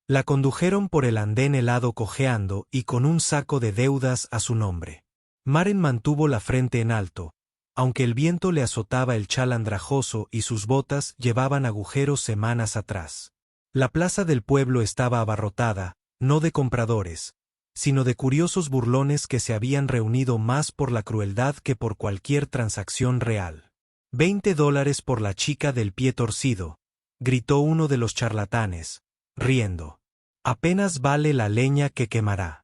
La condujeron por el andén helado cojeando y con un saco de deudas a su nombre. Maren mantuvo la frente en alto, aunque el viento le azotaba el chal andrajoso y sus botas llevaban agujeros semanas atrás. La plaza del pueblo estaba abarrotada, no de compradores, sino de curiosos burlones que se habían reunido más por la crueldad que por cualquier transacción real. $20 por la chica del pie torcido, gritó uno de los charlatanes, riendo. Apenas vale la leña que quemará.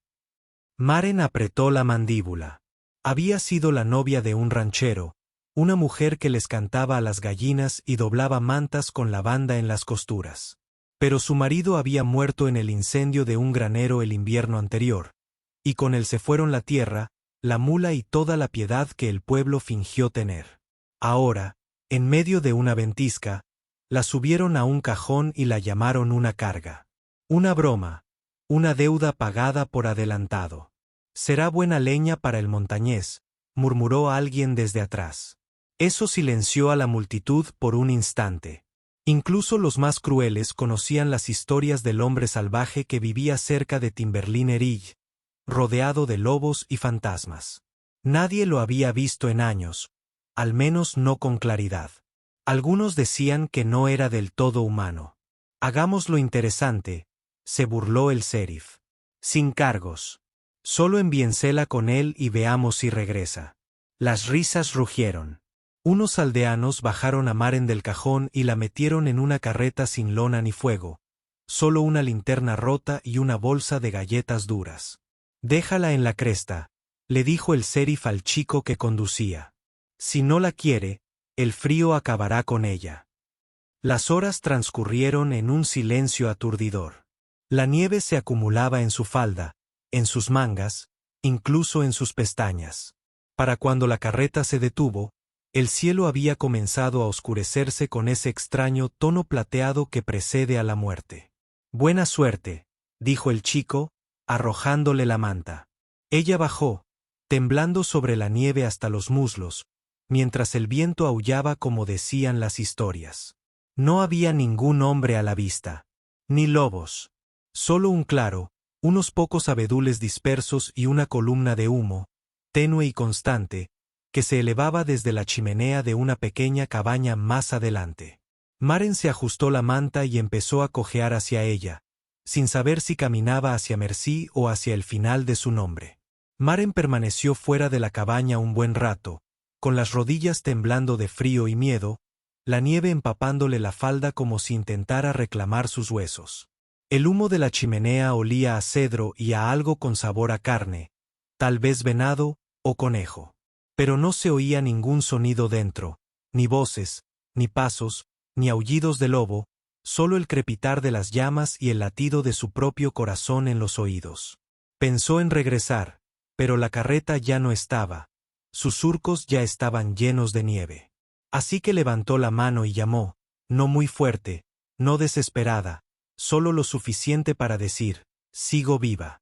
Maren apretó la mandíbula. Había sido la novia de un ranchero, una mujer que les cantaba a las gallinas y doblaba mantas con lavanda en las costuras. Pero su marido había muerto en el incendio de un granero el invierno anterior, y con él se fueron la tierra, la mula y toda la piedad que el pueblo fingió tener. Ahora, en medio de una ventisca, la subieron a un cajón y la llamaron una carga. Una broma, una deuda pagada por adelantado. Será buena leña para el montañés, murmuró alguien desde atrás. Eso silenció a la multitud por un instante. Incluso los más crueles conocían las historias del hombre salvaje que vivía cerca de Timberline Ridge, rodeado de lobos y fantasmas. Nadie lo había visto en años, al menos no con claridad. Algunos decían que no era del todo humano. Hagámoslo interesante, se burló el sheriff. Sin cargos. Solo enviénsela con él y veamos si regresa. Las risas rugieron. Unos aldeanos bajaron a Maren del cajón y la metieron en una carreta sin lona ni fuego, solo una linterna rota y una bolsa de galletas duras. Déjala en la cresta, le dijo el sheriff al chico que conducía. Si no la quiere, el frío acabará con ella. Las horas transcurrieron en un silencio aturdidor. La nieve se acumulaba en su falda, en sus mangas, incluso en sus pestañas. Para cuando la carreta se detuvo, el cielo había comenzado a oscurecerse con ese extraño tono plateado que precede a la muerte. Buena suerte, dijo el chico, arrojándole la manta. Ella bajó, temblando sobre la nieve hasta los muslos, mientras el viento aullaba como decían las historias. No había ningún hombre a la vista, ni lobos. Solo un claro, unos pocos abedules dispersos y una columna de humo, tenue y constante, que se elevaba desde la chimenea de una pequeña cabaña más adelante. Maren se ajustó la manta y empezó a cojear hacia ella, sin saber si caminaba hacia Merci o hacia el final de su nombre. Maren permaneció fuera de la cabaña un buen rato, con las rodillas temblando de frío y miedo, la nieve empapándole la falda como si intentara reclamar sus huesos. El humo de la chimenea olía a cedro y a algo con sabor a carne, tal vez venado o conejo. Pero no se oía ningún sonido dentro, ni voces, ni pasos, ni aullidos de lobo, solo el crepitar de las llamas y el latido de su propio corazón en los oídos. Pensó en regresar, pero la carreta ya no estaba, sus surcos ya estaban llenos de nieve. Así que levantó la mano y llamó, no muy fuerte, no desesperada, solo lo suficiente para decir, sigo viva.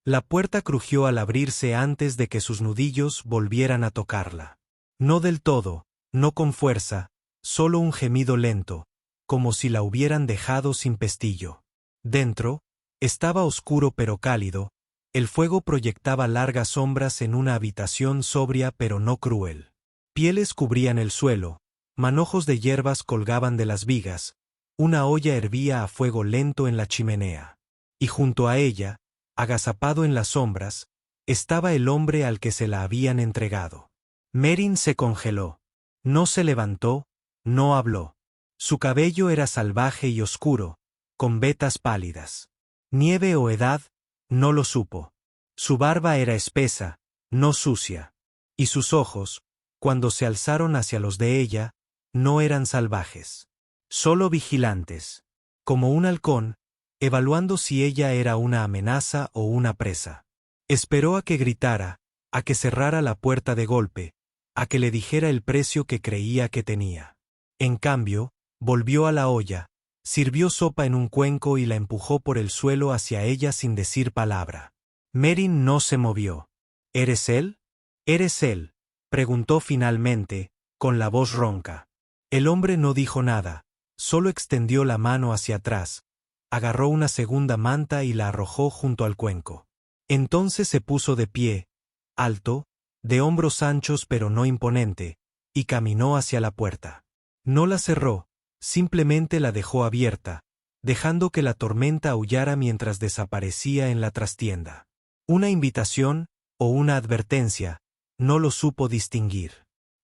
La puerta crujió al abrirse antes de que sus nudillos volvieran a tocarla. No del todo, no con fuerza, solo un gemido lento, como si la hubieran dejado sin pestillo. Dentro, estaba oscuro pero cálido, el fuego proyectaba largas sombras en una habitación sobria pero no cruel. Pieles cubrían el suelo, manojos de hierbas colgaban de las vigas, una olla hervía a fuego lento en la chimenea. Y junto a ella, agazapado en las sombras, estaba el hombre al que se la habían entregado. Merin se congeló. No se levantó, no habló. Su cabello era salvaje y oscuro, con vetas pálidas. Nieve o edad, no lo supo. Su barba era espesa, no sucia. Y sus ojos, cuando se alzaron hacia los de ella, no eran salvajes. Solo vigilantes. Como un halcón, evaluando si ella era una amenaza o una presa. Esperó a que gritara, a que cerrara la puerta de golpe, a que le dijera el precio que creía que tenía. En cambio, volvió a la olla, sirvió sopa en un cuenco y la empujó por el suelo hacia ella sin decir palabra. Merin no se movió. ¿Eres él? ¿Eres él?, preguntó finalmente, con la voz ronca. El hombre no dijo nada, solo extendió la mano hacia atrás, agarró una segunda manta y la arrojó junto al cuenco. Entonces se puso de pie, alto, de hombros anchos pero no imponente, y caminó hacia la puerta. No la cerró, simplemente la dejó abierta, dejando que la tormenta aullara mientras desaparecía en la trastienda. Una invitación, o una advertencia, no lo supo distinguir.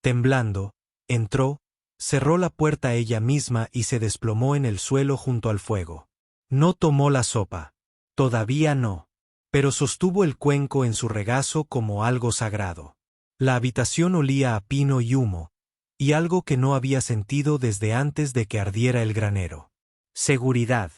Temblando, entró, cerró la puerta ella misma y se desplomó en el suelo junto al fuego. No tomó la sopa. Todavía no. Pero sostuvo el cuenco en su regazo como algo sagrado. La habitación olía a pino y humo, y algo que no había sentido desde antes de que ardiera el granero. Seguridad.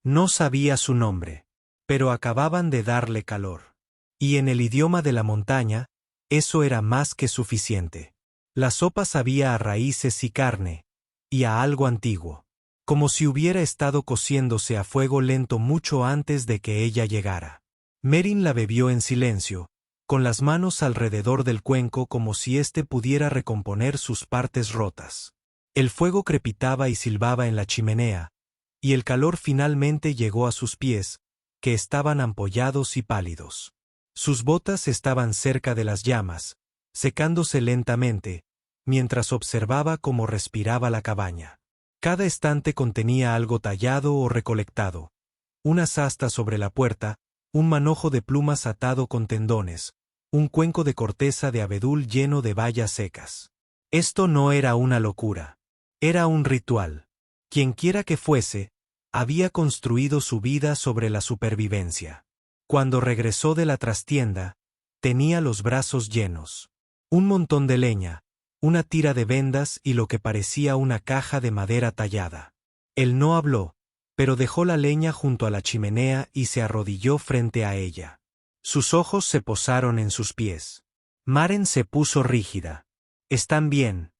No sabía su nombre, pero acababan de darle calor. Y en el idioma de la montaña, eso era más que suficiente. La sopa sabía a raíces y carne, y a algo antiguo, como si hubiera estado cociéndose a fuego lento mucho antes de que ella llegara. Merin la bebió en silencio, con las manos alrededor del cuenco como si éste pudiera recomponer sus partes rotas. El fuego crepitaba y silbaba en la chimenea, y el calor finalmente llegó a sus pies, que estaban ampollados y pálidos. Sus botas estaban cerca de las llamas, secándose lentamente, mientras observaba cómo respiraba la cabaña. Cada estante contenía algo tallado o recolectado, unas astas sobre la puerta, un manojo de plumas atado con tendones, un cuenco de corteza de abedul lleno de bayas secas. Esto no era una locura. Era un ritual. Quienquiera que fuese, había construido su vida sobre la supervivencia. Cuando regresó de la trastienda, tenía los brazos llenos. Un montón de leña, una tira de vendas y lo que parecía una caja de madera tallada. Él no habló, pero dejó la leña junto a la chimenea y se arrodilló frente a ella. Sus ojos se posaron en sus pies. Maren se puso rígida. «Están bien»,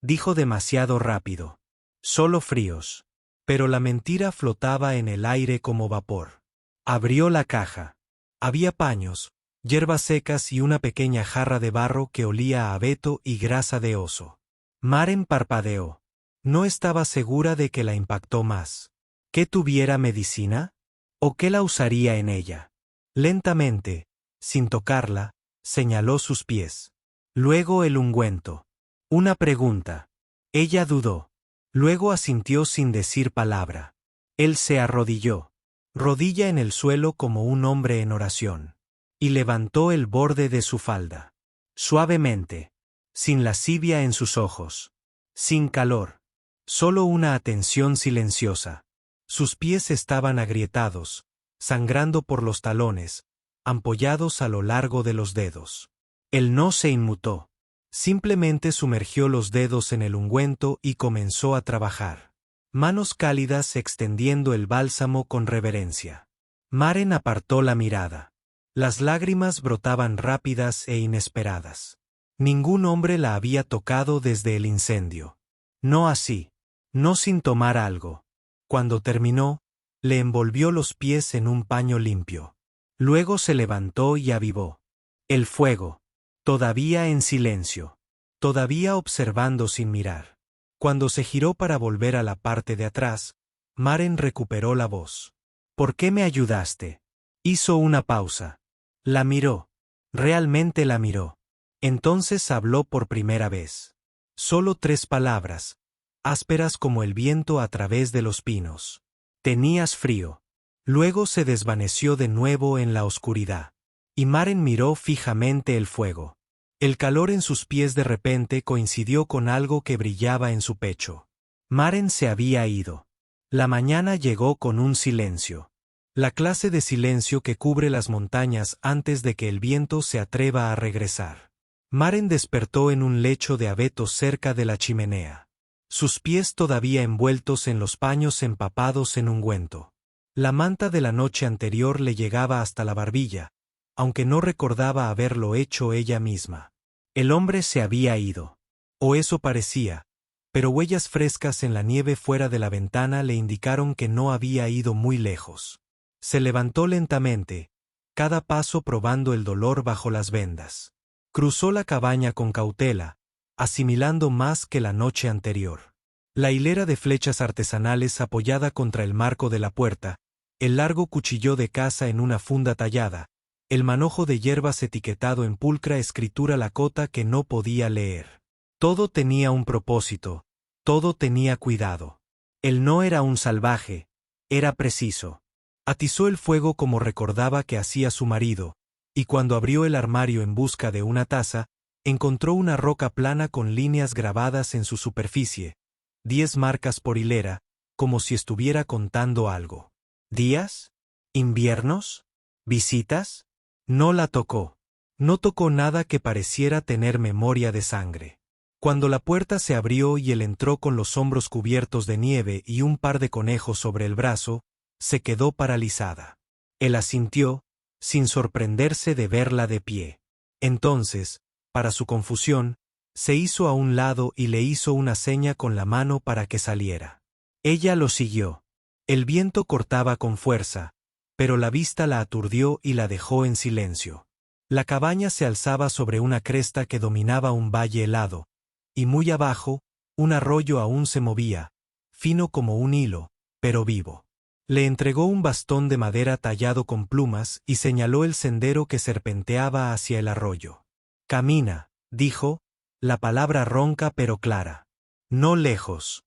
dijo demasiado rápido. «Solo fríos». Pero la mentira flotaba en el aire como vapor. Abrió la caja. Había paños, hierbas secas y una pequeña jarra de barro que olía a abeto y grasa de oso. Maren parpadeó. No estaba segura de que la impactó más. ¿Que tuviera medicina? ¿O que la usaría en ella? Lentamente, sin tocarla, señaló sus pies. Luego el ungüento. Una pregunta. Ella dudó. Luego asintió sin decir palabra. Él se arrodilló, rodilla en el suelo como un hombre en oración, y levantó el borde de su falda. Suavemente, sin lascivia en sus ojos, sin calor, solo una atención silenciosa. Sus pies estaban agrietados, sangrando por los talones, ampollados a lo largo de los dedos. Él no se inmutó. Simplemente sumergió los dedos en el ungüento y comenzó a trabajar. Manos cálidas extendiendo el bálsamo con reverencia. Maren apartó la mirada. Las lágrimas brotaban rápidas e inesperadas. Ningún hombre la había tocado desde el incendio. No así. No sin tomar algo. Cuando terminó, le envolvió los pies en un paño limpio. Luego se levantó y avivó el fuego. Todavía en silencio. Todavía observando sin mirar. Cuando se giró para volver a la parte de atrás, Maren recuperó la voz. ¿Por qué me ayudaste? Hizo una pausa. La miró. Realmente la miró. Entonces habló por primera vez. Solo 3 palabras, ásperas como el viento a través de los pinos. Tenías frío. Luego se desvaneció de nuevo en la oscuridad. Y Maren miró fijamente el fuego. El calor en sus pies de repente coincidió con algo que brillaba en su pecho. Maren se había ido. La mañana llegó con un silencio. La clase de silencio que cubre las montañas antes de que el viento se atreva a regresar. Maren despertó en un lecho de abeto cerca de la chimenea. Sus pies todavía envueltos en los paños empapados en ungüento. La manta de la noche anterior le llegaba hasta la barbilla, aunque no recordaba haberlo hecho ella misma. El hombre se había ido. O eso parecía, pero huellas frescas en la nieve fuera de la ventana le indicaron que no había ido muy lejos. Se levantó lentamente, cada paso probando el dolor bajo las vendas. Cruzó la cabaña con cautela, asimilando más que la noche anterior. La hilera de flechas artesanales apoyada contra el marco de la puerta, el largo cuchillo de caza en una funda tallada, el manojo de hierbas etiquetado en pulcra escritura lacota que no podía leer. Todo tenía un propósito, todo tenía cuidado. Él no era un salvaje, era preciso. Atizó el fuego como recordaba que hacía su marido, y cuando abrió el armario en busca de una taza, encontró una roca plana con líneas grabadas en su superficie, 10 marcas por hilera, como si estuviera contando algo. ¿Días? ¿Inviernos? ¿Visitas? No la tocó. No tocó nada que pareciera tener memoria de sangre. Cuando la puerta se abrió y él entró con los hombros cubiertos de nieve y un par de conejos sobre el brazo, se quedó paralizada. Él asintió, sin sorprenderse de verla de pie. Entonces, para su confusión, se hizo a un lado y le hizo una seña con la mano para que saliera. Ella lo siguió. El viento cortaba con fuerza, pero la vista la aturdió y la dejó en silencio. La cabaña se alzaba sobre una cresta que dominaba un valle helado, y muy abajo, un arroyo aún se movía, fino como un hilo, pero vivo. Le entregó un bastón de madera tallado con plumas y señaló el sendero que serpenteaba hacia el arroyo. «Camina», dijo, la palabra ronca pero clara. «No lejos».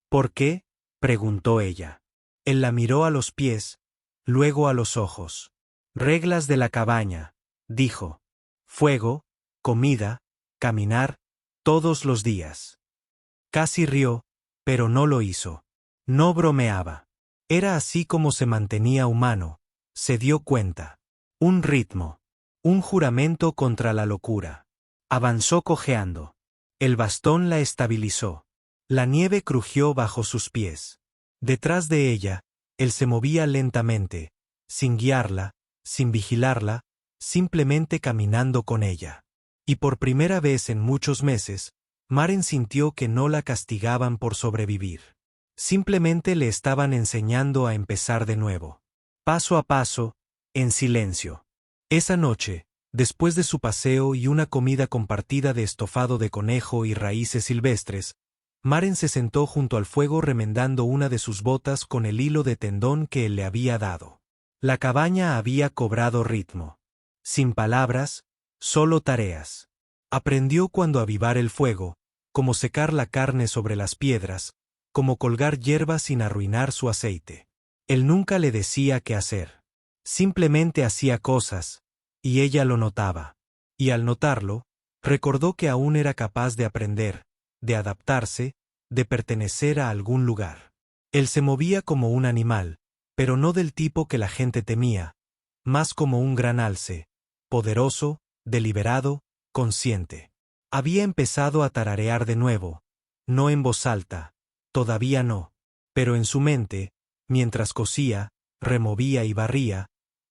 «¿Por qué?», preguntó ella. Él la miró a los pies, luego a los ojos. «Reglas de la cabaña», dijo. «Fuego, comida, caminar, todos los días». Casi rió, pero no lo hizo. No bromeaba. Era así como se mantenía humano, se dio cuenta. Un ritmo. Un juramento contra la locura. Avanzó cojeando. El bastón la estabilizó. La nieve crujió bajo sus pies. Detrás de ella, él se movía lentamente, sin guiarla, sin vigilarla, simplemente caminando con ella. Y por primera vez en muchos meses, Maren sintió que no la castigaban por sobrevivir. Simplemente le estaban enseñando a empezar de nuevo. Paso a paso, en silencio. Esa noche, después de su paseo y una comida compartida de estofado de conejo y raíces silvestres, Maren se sentó junto al fuego remendando una de sus botas con el hilo de tendón que él le había dado. La cabaña había cobrado ritmo. Sin palabras, solo tareas. Aprendió cuándo avivar el fuego, cómo secar la carne sobre las piedras, cómo colgar hierbas sin arruinar su aceite. Él nunca le decía qué hacer. Simplemente hacía cosas, y ella lo notaba. Y al notarlo, recordó que aún era capaz de aprender, de adaptarse, de pertenecer a algún lugar. Él se movía como un animal, pero no del tipo que la gente temía, más como un gran alce, poderoso, deliberado, consciente. Había empezado a tararear de nuevo, no en voz alta, todavía no, pero en su mente, mientras cosía, removía y barría,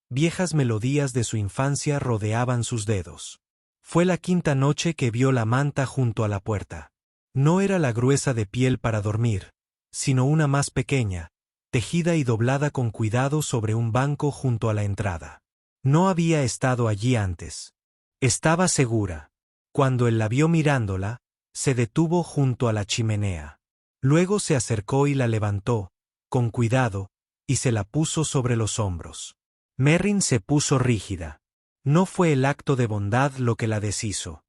viejas melodías de su infancia rodeaban sus dedos. Fue la quinta noche que vio la manta junto a la puerta. No era la gruesa de piel para dormir, sino una más pequeña, tejida y doblada con cuidado sobre un banco junto a la entrada. No había estado allí antes. Estaba segura. Cuando él la vio mirándola, se detuvo junto a la chimenea. Luego se acercó y la levantó, con cuidado, y se la puso sobre los hombros. Merrin se puso rígida. No fue el acto de bondad lo que la deshizo.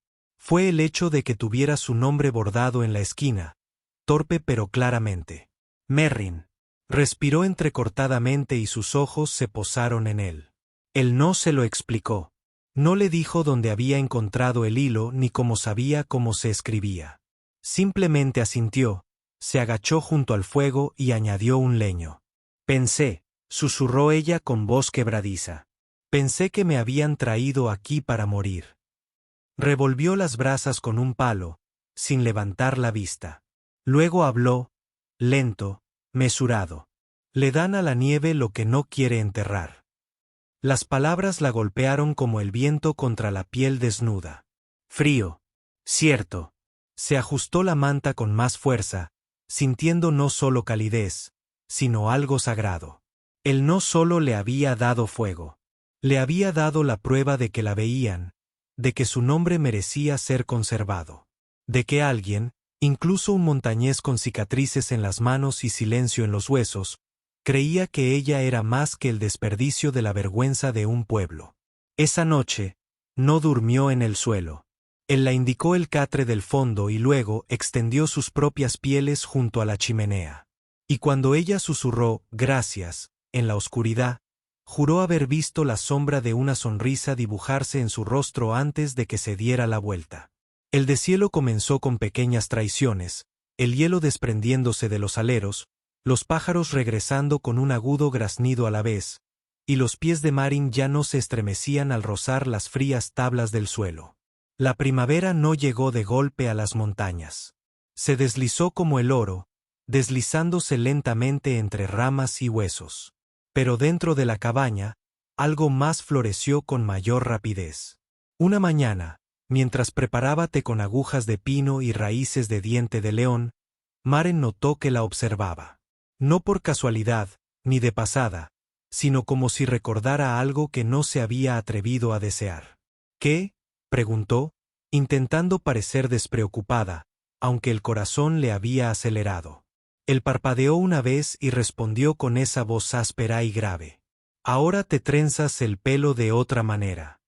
Fue el hecho de que tuviera su nombre bordado en la esquina, torpe pero claramente. Merrin. Respiró entrecortadamente y sus ojos se posaron en él. Él no se lo explicó. No le dijo dónde había encontrado el hilo ni cómo sabía cómo se escribía. Simplemente asintió, se agachó junto al fuego y añadió un leño. Pensé, susurró ella con voz quebradiza. Pensé que me habían traído aquí para morir. Revolvió las brasas con un palo, sin levantar la vista. Luego habló, lento, mesurado. Le dan a la nieve lo que no quiere enterrar. Las palabras la golpearon como el viento contra la piel desnuda. Frío. Cierto. Se ajustó la manta con más fuerza, sintiendo no solo calidez, sino algo sagrado. Él no solo le había dado fuego. Le había dado la prueba de que la veían, de que su nombre merecía ser conservado. De que alguien, incluso un montañés con cicatrices en las manos y silencio en los huesos, Creía que ella era más que el desperdicio de la vergüenza de un pueblo. Esa noche, no durmió en el suelo. Él la indicó el catre del fondo y luego extendió sus propias pieles junto a la chimenea. Y cuando ella susurró, «Gracias», en la oscuridad, juró haber visto la sombra de una sonrisa dibujarse en su rostro antes de que se diera la vuelta. El deshielo comenzó con pequeñas traiciones, el hielo desprendiéndose de los aleros, los pájaros regresando con un agudo graznido a la vez, y los pies de Marin ya no se estremecían al rozar las frías tablas del suelo. La primavera no llegó de golpe a las montañas. Se deslizó como el oro, deslizándose lentamente entre ramas y huesos. Pero dentro de la cabaña, algo más floreció con mayor rapidez. Una mañana, mientras preparaba té con agujas de pino y raíces de diente de león, Maren notó que la observaba. No por casualidad, ni de pasada, sino como si recordara algo que no se había atrevido a desear. ¿Qué?, preguntó, intentando parecer despreocupada, aunque el corazón le había acelerado. Él parpadeó una vez y respondió con esa voz áspera y grave. «Ahora te trenzas el pelo de otra manera».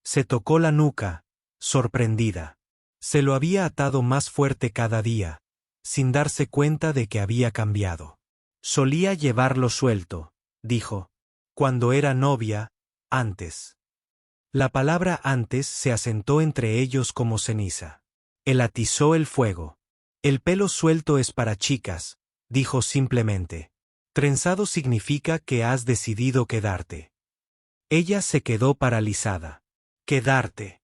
Se tocó la nuca, sorprendida. Se lo había atado más fuerte cada día, sin darse cuenta de que había cambiado. «Solía llevarlo suelto», dijo. «Cuando era novia, antes». La palabra antes se asentó entre ellos como ceniza. Él atizó el fuego. «El pelo suelto es para chicas», dijo simplemente. «Trenzado significa que has decidido quedarte». Ella se quedó paralizada. «¿Quedarte?»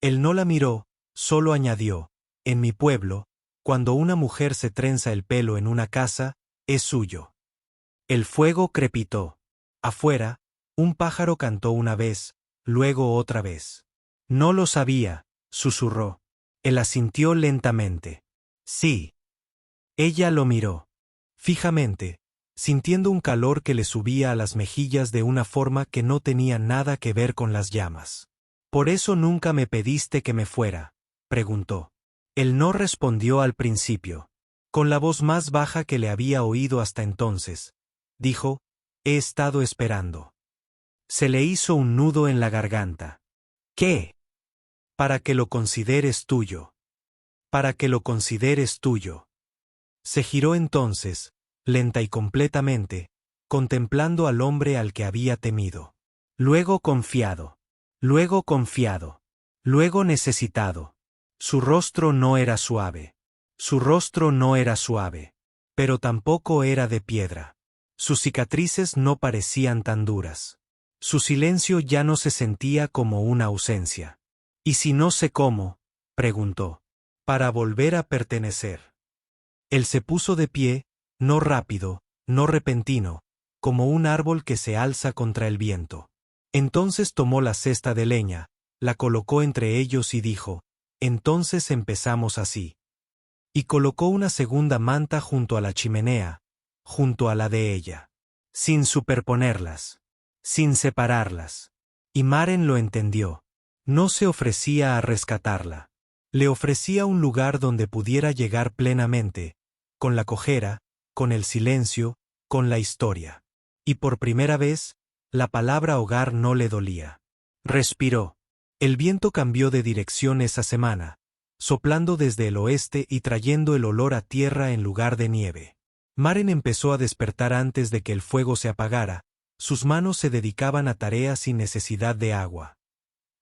Él no la miró, solo añadió, «En mi pueblo, cuando una mujer se trenza el pelo en una casa, es suyo». El fuego crepitó. Afuera, un pájaro cantó una vez, luego otra vez. «No lo sabía», susurró. Él asintió lentamente. «Sí». Ella lo miró. Fijamente, sintiendo un calor que le subía a las mejillas de una forma que no tenía nada que ver con las llamas. «¿Por eso nunca me pediste que me fuera?», preguntó. Él no respondió al principio. Con la voz más baja que le había oído hasta entonces, dijo, «He estado esperando». Se le hizo un nudo en la garganta. «¿Qué?» «Para que lo consideres tuyo. Para que lo consideres tuyo». Se giró entonces, lenta y completamente, contemplando al hombre al que había temido. Luego confiado. Luego confiado. Luego necesitado. Su rostro no era suave. Su rostro no era suave. Pero tampoco era de piedra. Sus cicatrices no parecían tan duras. Su silencio ya no se sentía como una ausencia. «¿Y si no sé cómo?», preguntó. «Para volver a pertenecer». Él se puso de pie, no rápido, no repentino, como un árbol que se alza contra el viento. Entonces tomó la cesta de leña, la colocó entre ellos y dijo, «Entonces empezamos así». Y colocó una segunda manta junto a la chimenea, junto a la de ella, sin superponerlas, sin separarlas. Y Maren lo entendió. No se ofrecía a rescatarla. Le ofrecía un lugar donde pudiera llegar plenamente, con la cojera, con el silencio, con la historia. Y por primera vez, la palabra hogar no le dolía. Respiró. El viento cambió de dirección esa semana, soplando desde el oeste y trayendo el olor a tierra en lugar de nieve. Maren empezó a despertar antes de que el fuego se apagara, sus manos se dedicaban a tareas sin necesidad de agua.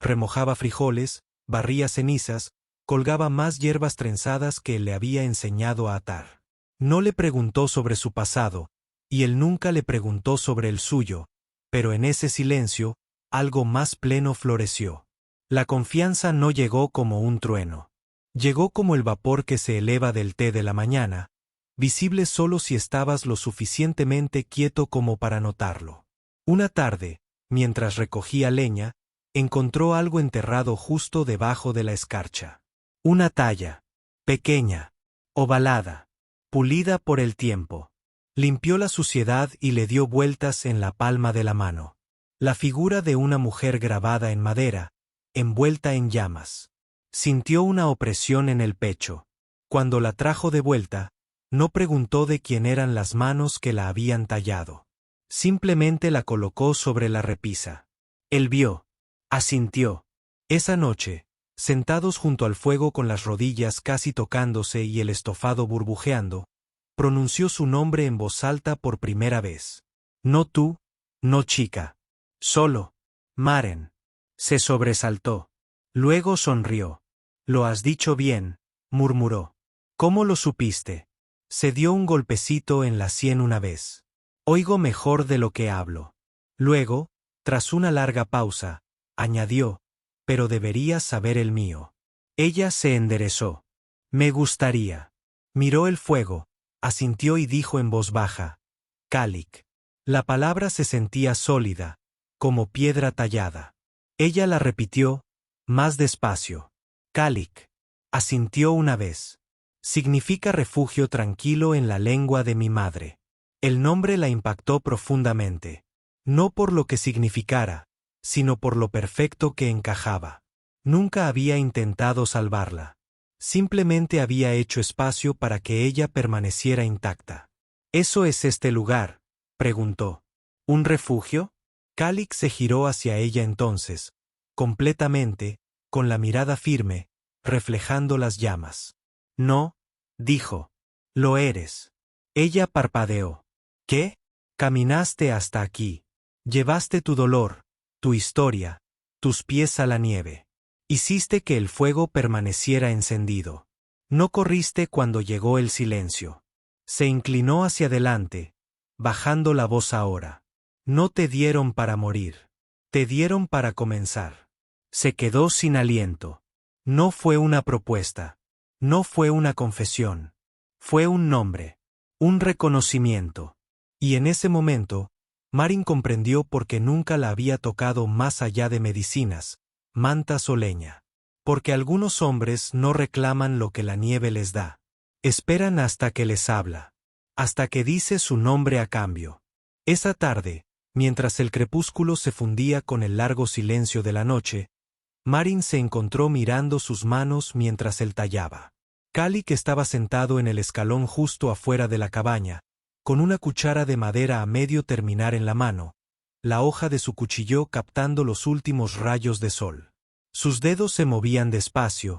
Remojaba frijoles, barría cenizas, colgaba más hierbas trenzadas que él le había enseñado a atar. No le preguntó sobre su pasado, y él nunca le preguntó sobre el suyo, pero en ese silencio, algo más pleno floreció. La confianza no llegó como un trueno. Llegó como el vapor que se eleva del té de la mañana, visible solo si estabas lo suficientemente quieto como para notarlo. Una tarde, mientras recogía leña, encontró algo enterrado justo debajo de la escarcha. Una talla, pequeña, ovalada, pulida por el tiempo. Limpió la suciedad y le dio vueltas en la palma de la mano. La figura de una mujer grabada en madera, envuelta en llamas. Sintió una opresión en el pecho. Cuando la trajo de vuelta, No preguntó de quién eran las manos que la habían tallado. Simplemente la colocó sobre la repisa. Él vio. Asintió. Esa noche, sentados junto al fuego con las rodillas casi tocándose y el estofado burbujeando, pronunció su nombre en voz alta por primera vez. No tú, no chica. Solo, Maren. Se sobresaltó. Luego sonrió. Lo has dicho bien, murmuró. ¿Cómo lo supiste? Se dio un golpecito en la sien una vez. Oigo mejor de lo que hablo. Luego, tras una larga pausa, añadió, pero deberías saber el mío. Ella se enderezó. Me gustaría. Miró el fuego, asintió y dijo en voz baja, Calic. La palabra se sentía sólida, como piedra tallada. Ella la repitió, más despacio. Calic. Asintió una vez. Significa refugio tranquilo en la lengua de mi madre. El nombre la impactó profundamente. No por lo que significara, sino por lo perfecto que encajaba. Nunca había intentado salvarla. Simplemente había hecho espacio para que ella permaneciera intacta. ¿Eso es este lugar?, preguntó. ¿Un refugio? Calic se giró hacia ella entonces, completamente, con la mirada firme, reflejando las llamas. No, dijo. Lo eres. Ella parpadeó. ¿Qué? Caminaste hasta aquí. Llevaste tu dolor, tu historia, tus pies a la nieve. Hiciste que el fuego permaneciera encendido. No corriste cuando llegó el silencio. Se inclinó hacia adelante, bajando la voz ahora. No te dieron para morir. Te dieron para comenzar. Se quedó sin aliento. No fue una propuesta. No fue una confesión. Fue un nombre. Un reconocimiento. Y en ese momento, Maren comprendió por qué nunca la había tocado más allá de medicinas, mantas o leña. Porque algunos hombres no reclaman lo que la nieve les da. Esperan hasta que les habla. Hasta que dice su nombre a cambio. Esa tarde, mientras el crepúsculo se fundía con el largo silencio de la noche, Maren se encontró mirando sus manos mientras él tallaba. Calic estaba sentado en el escalón justo afuera de la cabaña, con una cuchara de madera a medio terminar en la mano, la hoja de su cuchillo captando los últimos rayos de sol. Sus dedos se movían despacio,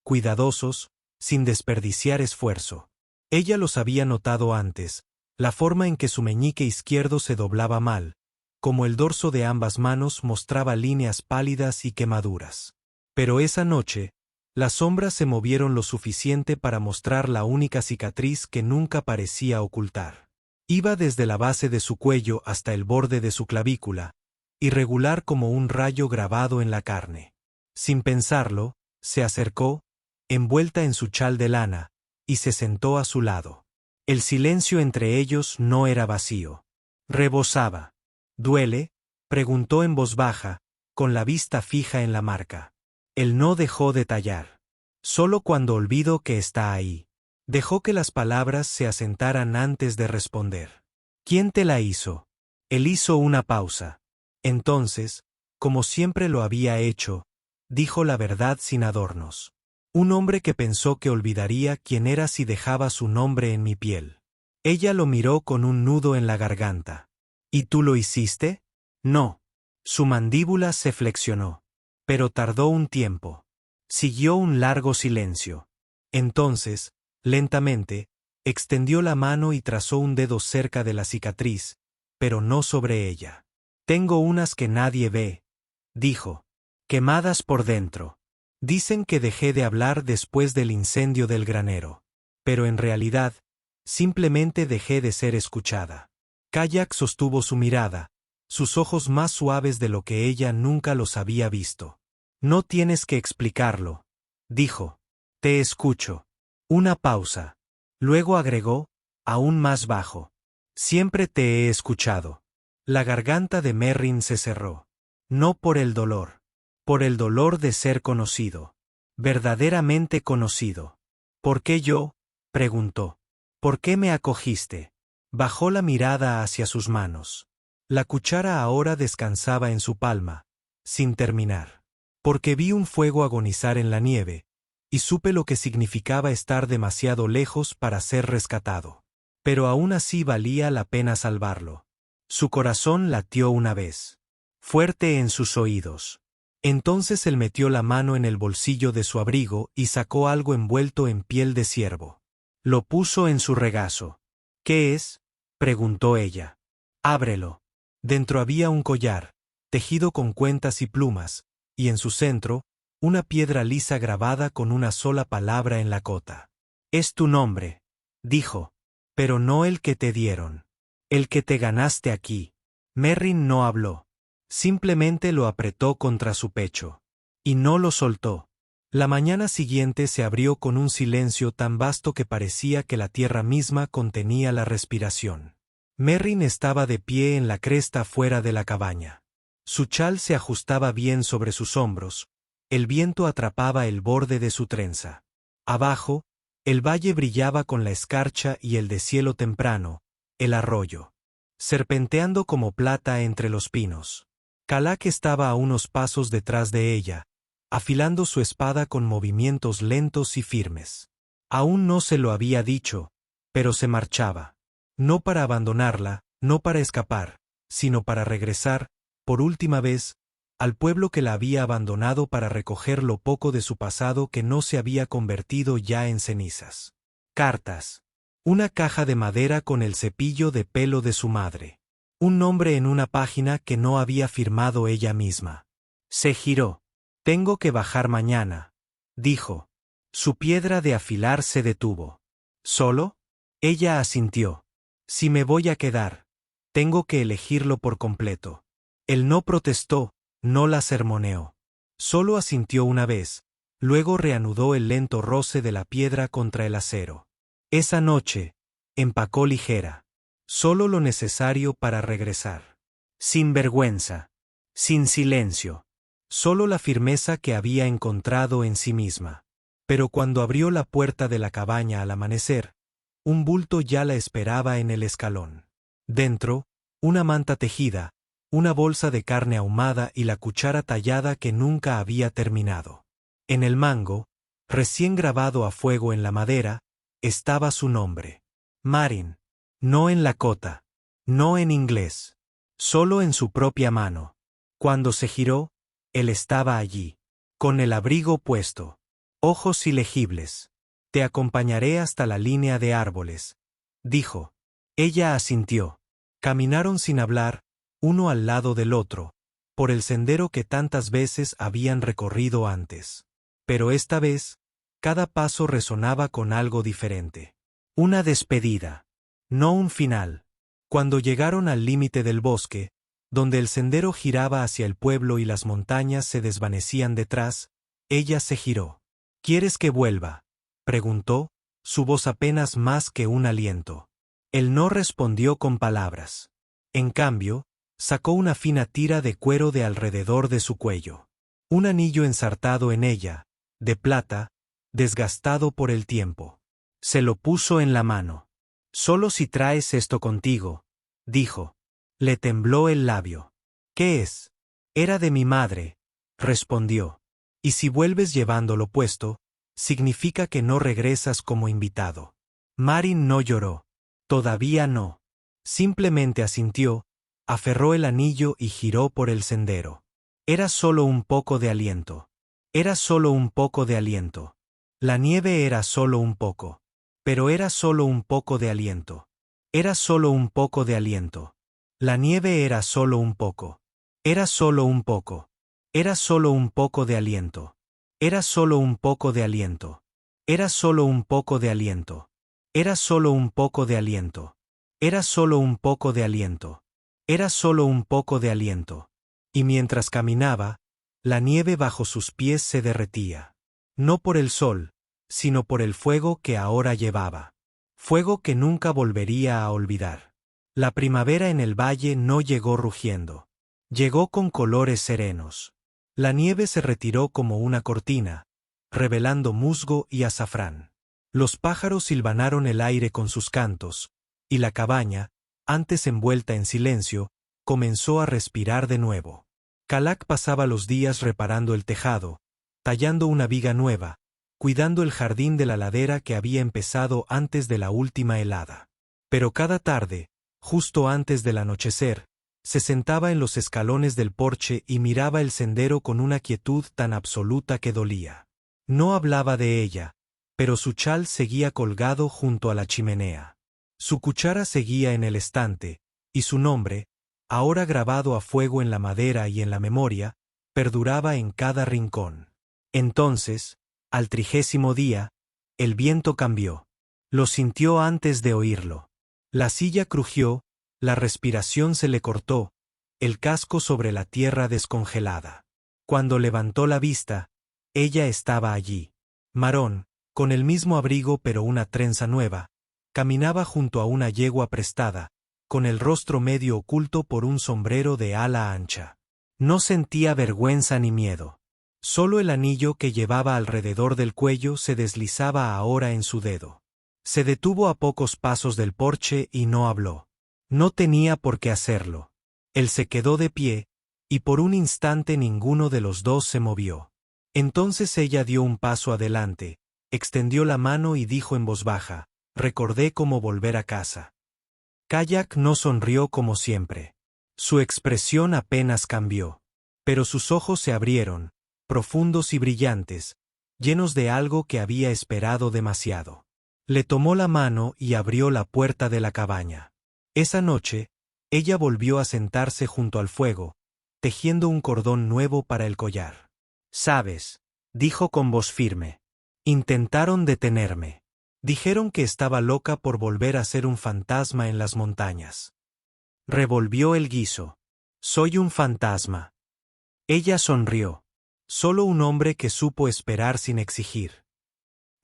cuidadosos, sin desperdiciar esfuerzo. Ella los había notado antes, la forma en que su meñique izquierdo se doblaba mal, como el dorso de ambas manos mostraba líneas pálidas y quemaduras. Pero esa noche, las sombras se movieron lo suficiente para mostrar la única cicatriz que nunca parecía ocultar. Iba desde la base de su cuello hasta el borde de su clavícula, irregular como un rayo grabado en la carne. Sin pensarlo, se acercó, envuelta en su chal de lana, y se sentó a su lado. El silencio entre ellos no era vacío. Rebosaba. ¿Duele?, preguntó en voz baja, con la vista fija en la marca. Él no dejó de tallar. Solo cuando olvido que está ahí. Dejó que las palabras se asentaran antes de responder. ¿Quién te la hizo? Él hizo una pausa. Entonces, como siempre lo había hecho, dijo la verdad sin adornos. Un hombre que pensó que olvidaría quién era si dejaba su nombre en mi piel. Ella lo miró con un nudo en la garganta. ¿Y tú lo hiciste? No. Su mandíbula se flexionó. Pero tardó un tiempo. Siguió un largo silencio. Entonces, lentamente, extendió la mano y trazó un dedo cerca de la cicatriz, pero no sobre ella. Tengo unas que nadie ve, dijo. Quemadas por dentro. Dicen que dejé de hablar después del incendio del granero. Pero en realidad, simplemente dejé de ser escuchada. Kayak sostuvo su mirada, sus ojos más suaves de lo que ella nunca los había visto. No tienes que explicarlo, dijo. Te escucho. Una pausa. Luego agregó, aún más bajo. Siempre te he escuchado. La garganta de Merrin se cerró. No por el dolor. Por el dolor de ser conocido. Verdaderamente conocido. ¿Por qué yo?, preguntó. ¿Por qué me acogiste? Bajó la mirada hacia sus manos. La cuchara ahora descansaba en su palma, sin terminar. Porque vi un fuego agonizar en la nieve, y supe lo que significaba estar demasiado lejos para ser rescatado. Pero aún así valía la pena salvarlo. Su corazón latió una vez, fuerte en sus oídos. Entonces él metió la mano en el bolsillo de su abrigo y sacó algo envuelto en piel de ciervo. Lo puso en su regazo. ¿Qué es?, preguntó ella. Ábrelo. Dentro había un collar, tejido con cuentas y plumas, y en su centro, una piedra lisa grabada con una sola palabra en la cota. Es tu nombre, dijo, pero no el que te dieron. El que te ganaste aquí. Merrin no habló. Simplemente lo apretó contra su pecho. Y no lo soltó. La mañana siguiente se abrió con un silencio tan vasto que parecía que la tierra misma contenía la respiración. Merrin estaba de pie en la cresta fuera de la cabaña. Su chal se ajustaba bien sobre sus hombros, el viento atrapaba el borde de su trenza. Abajo, el valle brillaba con la escarcha y el deshielo temprano, el arroyo, serpenteando como plata entre los pinos. Kalak estaba a unos pasos detrás de ella, afilando su espada con movimientos lentos y firmes. Aún no se lo había dicho, pero se marchaba. No para abandonarla, no para escapar, sino para regresar, por última vez, al pueblo que la había abandonado para recoger lo poco de su pasado que no se había convertido ya en cenizas. Cartas. Una caja de madera con el cepillo de pelo de su madre. Un nombre en una página que no había firmado ella misma. Se giró. Tengo que bajar mañana, dijo. Su piedra de afilar se detuvo. ¿Solo? Ella asintió. Si me voy a quedar, tengo que elegirlo por completo. Él no protestó, no la sermoneó. Solo asintió una vez, luego reanudó el lento roce de la piedra contra el acero. Esa noche, empacó ligera. Solo lo necesario para regresar. Sin vergüenza. Sin silencio. Solo la firmeza que había encontrado en sí misma. Pero cuando abrió la puerta de la cabaña al amanecer, un bulto ya la esperaba en el escalón. Dentro, una manta tejida, una bolsa de carne ahumada y la cuchara tallada que nunca había terminado. En el mango, recién grabado a fuego en la madera, estaba su nombre. Marin. No en la cota. No en inglés. Solo en su propia mano. Cuando se giró, él estaba allí. Con el abrigo puesto. Ojos ilegibles. Te acompañaré hasta la línea de árboles, dijo. Ella asintió. Caminaron sin hablar, uno al lado del otro, por el sendero que tantas veces habían recorrido antes. Pero esta vez, cada paso resonaba con algo diferente. Una despedida. No un final. Cuando llegaron al límite del bosque, donde el sendero giraba hacia el pueblo y las montañas se desvanecían detrás, ella se giró. ¿Quieres que vuelva?, preguntó, su voz apenas más que un aliento. Él no respondió con palabras. En cambio, sacó una fina tira de cuero de alrededor de su cuello. Un anillo ensartado en ella, de plata, desgastado por el tiempo. Se lo puso en la mano. Solo si traes esto contigo, dijo. Le tembló el labio. ¿Qué es? Era de mi madre, respondió. Y si vuelves llevándolo puesto, significa que no regresas como invitado. Marin no lloró. Todavía no. Simplemente asintió, aferró el anillo y giró por el sendero. Era solo un poco de aliento. Era solo un poco de aliento. La nieve era solo un poco. Pero era solo un poco de aliento. Era solo un poco de aliento. La nieve era solo un poco. Era solo un poco. Era solo un poco de aliento. Era solo un poco de aliento. Era solo un poco de aliento. Era solo un poco de aliento. Era solo un poco de aliento. Era solo un poco de aliento. Y mientras caminaba, la nieve bajo sus pies se derretía. No por el sol, sino por el fuego que ahora llevaba. Fuego que nunca volvería a olvidar. La primavera en el valle no llegó rugiendo. Llegó con colores serenos. La nieve se retiró como una cortina, revelando musgo y azafrán. Los pájaros silvanaron el aire con sus cantos, y la cabaña, antes envuelta en silencio, comenzó a respirar de nuevo. Kalak pasaba los días reparando el tejado, tallando una viga nueva, cuidando el jardín de la ladera que había empezado antes de la última helada. Pero cada tarde, justo antes del anochecer, se sentaba en los escalones del porche y miraba el sendero con una quietud tan absoluta que dolía. No hablaba de ella, pero su chal seguía colgado junto a la chimenea. Su cuchara seguía en el estante, y su nombre, ahora grabado a fuego en la madera y en la memoria, perduraba en cada rincón. Entonces, al 30º día, el viento cambió. Lo sintió antes de oírlo. La silla crujió, la respiración se le cortó, el casco sobre la tierra descongelada. Cuando levantó la vista, ella estaba allí. Marón, con el mismo abrigo pero una trenza nueva, caminaba junto a una yegua prestada, con el rostro medio oculto por un sombrero de ala ancha. No sentía vergüenza ni miedo. Solo el anillo que llevaba alrededor del cuello se deslizaba ahora en su dedo. Se detuvo a pocos pasos del porche y no habló. No tenía por qué hacerlo. Él se quedó de pie, y por un instante ninguno de los dos se movió. Entonces ella dio un paso adelante, extendió la mano y dijo en voz baja: «Recordé cómo volver a casa». Kayak no sonrió como siempre. Su expresión apenas cambió. Pero sus ojos se abrieron, profundos y brillantes, llenos de algo que había esperado demasiado. Le tomó la mano y abrió la puerta de la cabaña. Esa noche, ella volvió a sentarse junto al fuego, tejiendo un cordón nuevo para el collar. «Sabes», dijo con voz firme, «intentaron detenerme. Dijeron que estaba loca por volver a ser un fantasma en las montañas». Revolvió el guiso. «Soy un fantasma». Ella sonrió. Solo un hombre que supo esperar sin exigir.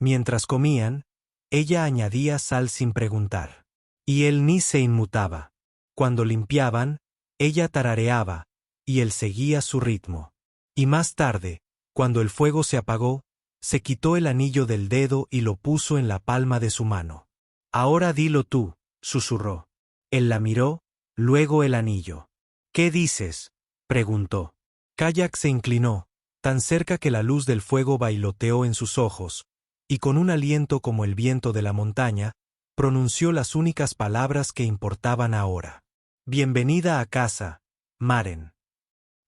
Mientras comían, ella añadía sal sin preguntar. Y él ni se inmutaba. Cuando limpiaban, ella tarareaba, y él seguía su ritmo. Y más tarde, cuando el fuego se apagó, se quitó el anillo del dedo y lo puso en la palma de su mano. «Ahora dilo tú», susurró. Él la miró, luego el anillo. «¿Qué dices?», preguntó. Kayak se inclinó, tan cerca que la luz del fuego bailoteó en sus ojos, y con un aliento como el viento de la montaña, pronunció las únicas palabras que importaban ahora. «Bienvenida a casa, Maren».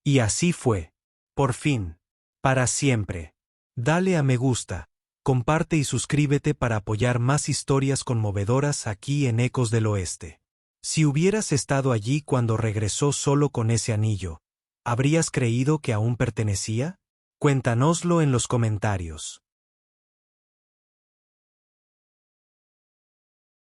Y así fue. Por fin. Para siempre. Dale a me gusta, comparte y suscríbete para apoyar más historias conmovedoras aquí en Ecos del Oeste. Si hubieras estado allí cuando regresó solo con ese anillo, ¿habrías creído que aún pertenecía? Cuéntanoslo en los comentarios.